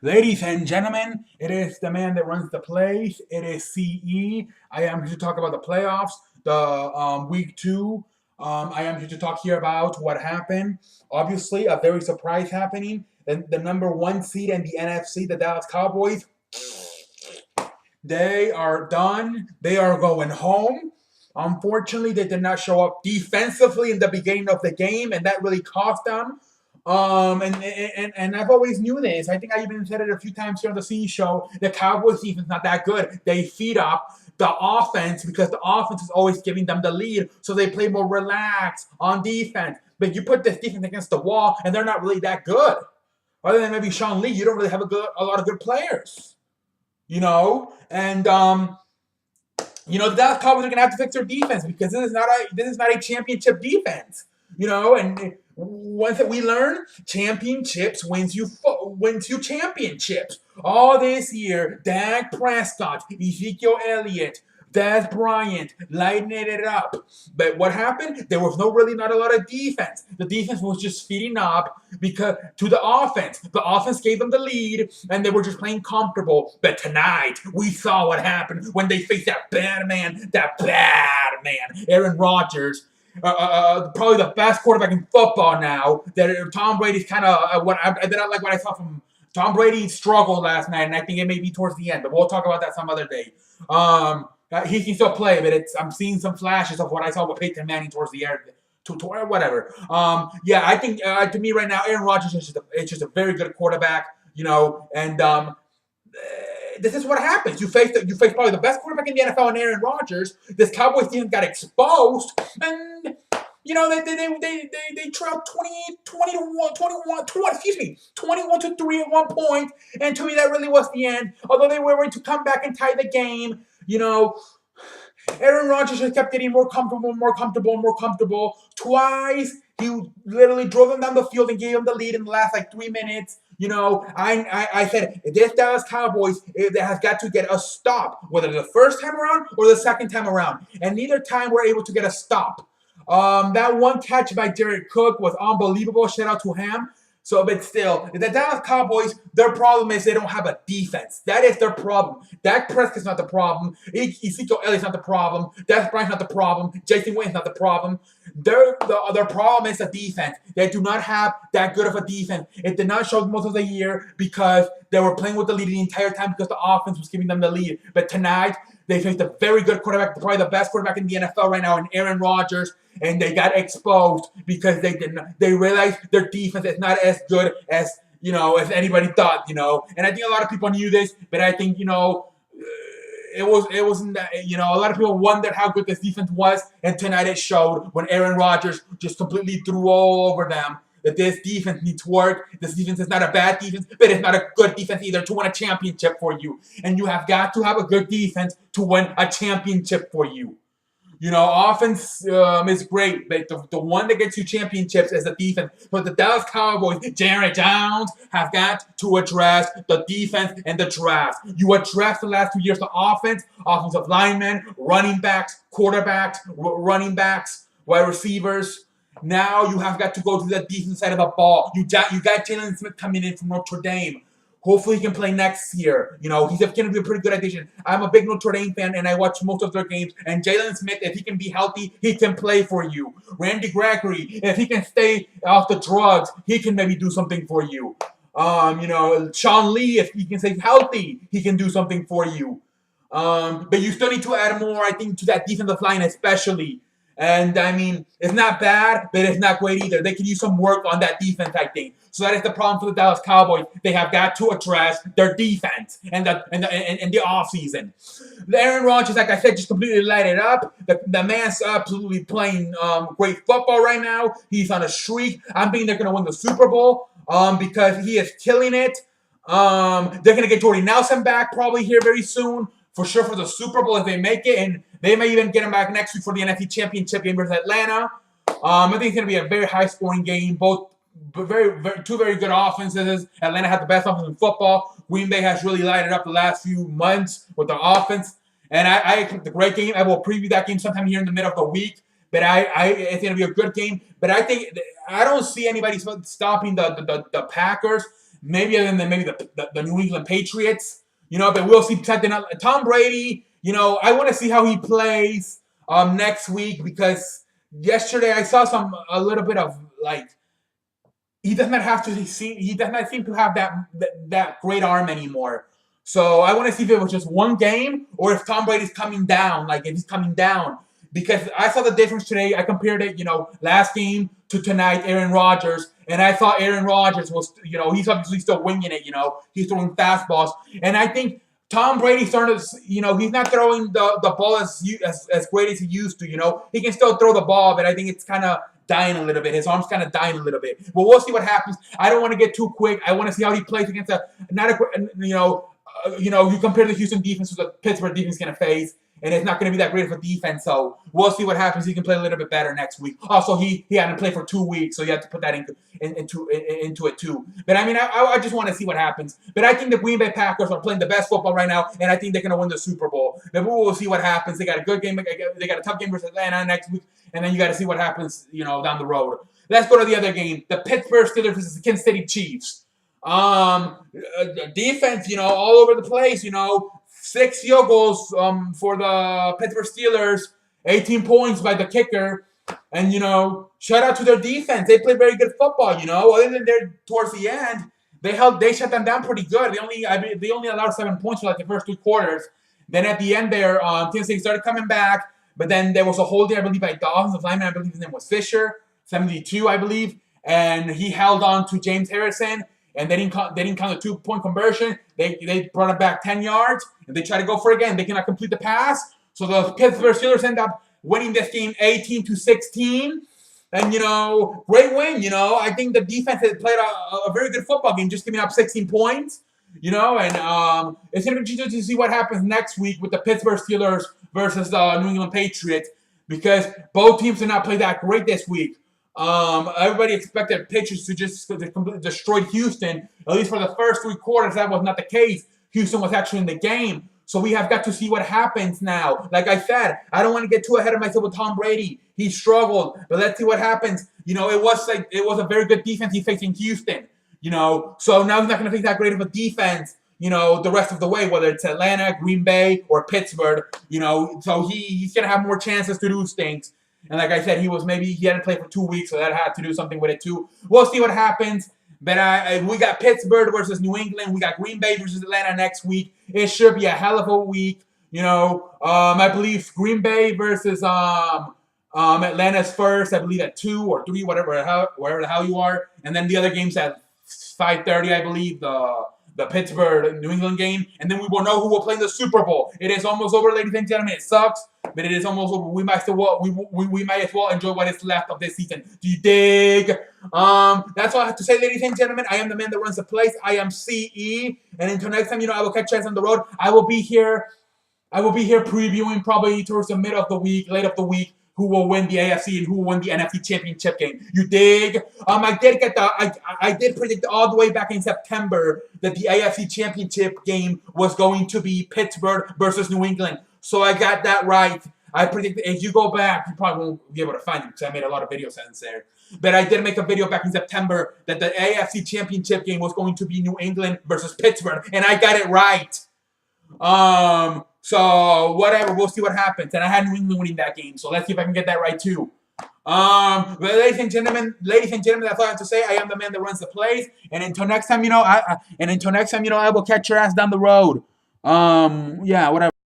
Ladies and gentlemen, it is the man that runs the place. It is CE. I am here to talk about the playoffs, the week two. I am here to talk here about what happened. Obviously, a very surprise happening. The number one seed in the NFC, the Dallas Cowboys, they are done. They are going home. Unfortunately, they did not show up defensively in the beginning of the game, and that really cost them. And I've always knew this. I think I even said it a few times here on the C show. The Cowboys defense is not that good. They feed up the offense because the offense is always giving them the lead, so they play more relaxed on defense. But you put this defense against the wall, and they're not really that good. Other than maybe Sean Lee, you don't really have a lot of good players. The Dallas Cowboys are gonna have to fix their defense because this is not a championship defense. And once that we learn, championships wins you championships. All this year, Dak Prescott, Ezekiel Elliott, Des Bryant lighting it up. But what happened? There was not a lot of defense. The defense was just feeding up because to the offense. The offense gave them the lead, and they were just playing comfortable. But tonight, we saw what happened when they faced that bad man, Aaron Rodgers. Probably the best quarterback in football now. That Tom Brady's kind of I did not like what I saw from Tom Brady. Struggled last night, and I think it may be towards the end. But we'll talk about that some other day. He can still play, but I'm seeing some flashes of what I saw with Peyton Manning towards the end. To whatever. I think to me right now, Aaron Rodgers is just a very good quarterback. And this is what happens. You face probably the best quarterback in the NFL, in Aaron Rodgers. This Cowboys team got exposed, and they trailed 20 to 1, 21 to 3 at one point. And to me, that really was the end. Although they were ready to come back and tie the game, Aaron Rodgers just kept getting more comfortable. Twice, he literally drove them down the field and gave them the lead in the last 3 minutes. I said, this Dallas Cowboys, it has got to get a stop, whether the first time around or the second time around. And neither time we're able to get a stop. That one catch by Jared Cook was unbelievable. Shout out to him. So, but still, the Dallas Cowboys, their problem is they don't have a defense. That is their problem. Dak Prescott's not the problem. Ezekiel Elliott's not the problem. Des Bryant's not the problem. Jason Witten's not the problem. Their problem is the defense. They do not have that good of a defense. It did not show most of the year because they were playing with the lead the entire time because the offense was giving them the lead. But tonight, they faced a very good quarterback, probably the best quarterback in the NFL right now, in Aaron Rodgers, and they got exposed because they realized their defense is not as good as anybody thought. And I think a lot of people knew this, but I think it wasn't that, a lot of people wondered how good this defense was, and tonight it showed when Aaron Rodgers just completely threw all over them. That this defense needs work. This defense is not a bad defense, but it's not a good defense either to win a championship for you. And you have got to have a good defense to win a championship for you. Offense is great, but the one that gets you championships is the defense. But the Dallas Cowboys, Jerry Jones, have got to address the defense and the draft. You addressed the last 2 years the offense, offensive linemen, running backs, quarterbacks, running backs, wide receivers. Now you have got to go to the defensive side of the ball. You got Jalen Smith coming in from Notre Dame. Hopefully he can play next year. He's going to be a pretty good addition. I'm a big Notre Dame fan, and I watch most of their games. And Jalen Smith, if he can be healthy, he can play for you. Randy Gregory, if he can stay off the drugs, he can maybe do something for you. Sean Lee, if he can stay healthy, he can do something for you. But you still need to add more, I think, to that defensive line especially. And, it's not bad, but it's not great either. They can use some work on that defense, I think. So that is the problem for the Dallas Cowboys. They have got to address their defense and the offseason. Aaron Rodgers, like I said, just completely light it up. The man's absolutely playing great football right now. He's on a streak. I'm thinking they're going to win the Super Bowl because he is killing it. They're going to get Jordy Nelson back probably here very soon. For sure for the Super Bowl if they make it, and they may even get him back next week for the NFC Championship game versus Atlanta. I think it's going to be a very high-scoring game. Both two very good offenses. Atlanta had the best offense in football. Green Bay has really lighted up the last few months with their offense. And I expect a great game. I will preview that game sometime here in the middle of the week. But it's going to be a good game. But I don't see anybody stopping the Packers. maybe other than maybe the New England Patriots. But we'll see. Tom Brady, I want to see how he plays next week because yesterday I saw a little bit of like he does not have to he does not seem to have that great arm anymore. So I want to see if it was just one game or if Tom Brady's coming down, like if he's coming down. Because I saw the difference today. I compared it, last game to tonight, Aaron Rodgers, and I thought Aaron Rodgers was, he's obviously still winging it, he's throwing fastballs. And I think Tom Brady started, he's not throwing the ball as great as he used to, He can still throw the ball, but I think it's kind of dying a little bit. His arm's kind of dying a little bit. But we'll see what happens. I don't want to get too quick. I want to see how he plays against you compare the Houston defense to the Pittsburgh defense going to face, and it's not going to be that great of a defense. So we'll see what happens. He can play a little bit better next week. Also, he hadn't played for 2 weeks, so you have to put that into it too. But I mean, I just want to see what happens. But I think the Green Bay Packers are playing the best football right now, and I think they're going to win the Super Bowl. But we will see what happens. They got a good game. They got a tough game versus Atlanta next week, and then you got to see what happens, down the road. Let's go to the other game: the Pittsburgh Steelers versus the Kansas City Chiefs. Defense, all over the place, 6 field goals for the Pittsburgh Steelers, 18 points by the kicker, and shout out to their defense. They played very good football, other than towards the end, they shut them down pretty good. They only allowed 7 points for like the first 3 quarters. Then at the end there, Kansas City started coming back, but then there was a holding, I believe, by the offensive lineman. I believe his name was Fisher, 72, I believe, and he held on to James Harrison. And they didn't count the 2-point conversion. They brought it back 10 yards, and they tried to go for it again. They cannot complete the pass. So the Pittsburgh Steelers end up winning this game 18-16. And, great win. I think the defense has played a very good football game, just giving up 16 points. And it's going to be interesting to see what happens next week with the Pittsburgh Steelers versus the New England Patriots, because both teams did not play that great this week. Everybody expected pitchers to just completely destroy Houston. At least for the first 3 quarters, that was not the case. Houston was actually in the game. So we have got to see what happens now. Like I said, I don't want to get too ahead of myself with Tom Brady. He struggled, but let's see what happens. It was a very good defense he faced in Houston. So now he's not going to face that great of a defense, the rest of the way, whether it's Atlanta, Green Bay, or Pittsburgh. So he's going to have more chances to do things. And like I said, he hadn't played for 2 weeks, so that had to do something with it too. We'll see what happens. But we got Pittsburgh versus New England. We got Green Bay versus Atlanta next week. It should be a hell of a week. I believe Green Bay versus Atlanta's first. I believe at 2 or 3, wherever the hell you are. And then the other game's at 5:30, I believe. The Pittsburgh New England game, and then we will know who will play in the Super Bowl. It is almost over, ladies and gentlemen. It sucks, but it is almost over. We might as well enjoy what is left of this season. Do you dig? That's all I have to say, ladies and gentlemen. I am the man that runs the place. I am CE, and until next time, I will catch you guys on the road. I will be here previewing probably towards the mid of the week, late of the week, who will win the AFC and who will win the NFC Championship game. You dig? I did predict all the way back in September that the AFC Championship game was going to be Pittsburgh versus New England. So I got that right. I predicted, if you go back, you probably won't be able to find it because I made a lot of videos since there. But I did make a video back in September that the AFC Championship game was going to be New England versus Pittsburgh, and I got it right. So whatever, we'll see what happens. And I had New England winning that game, so let's see if I can get that right too. But ladies and gentlemen, that's all I have to say. I am the man that runs the place. And until next time, I will catch your ass down the road. Yeah, whatever.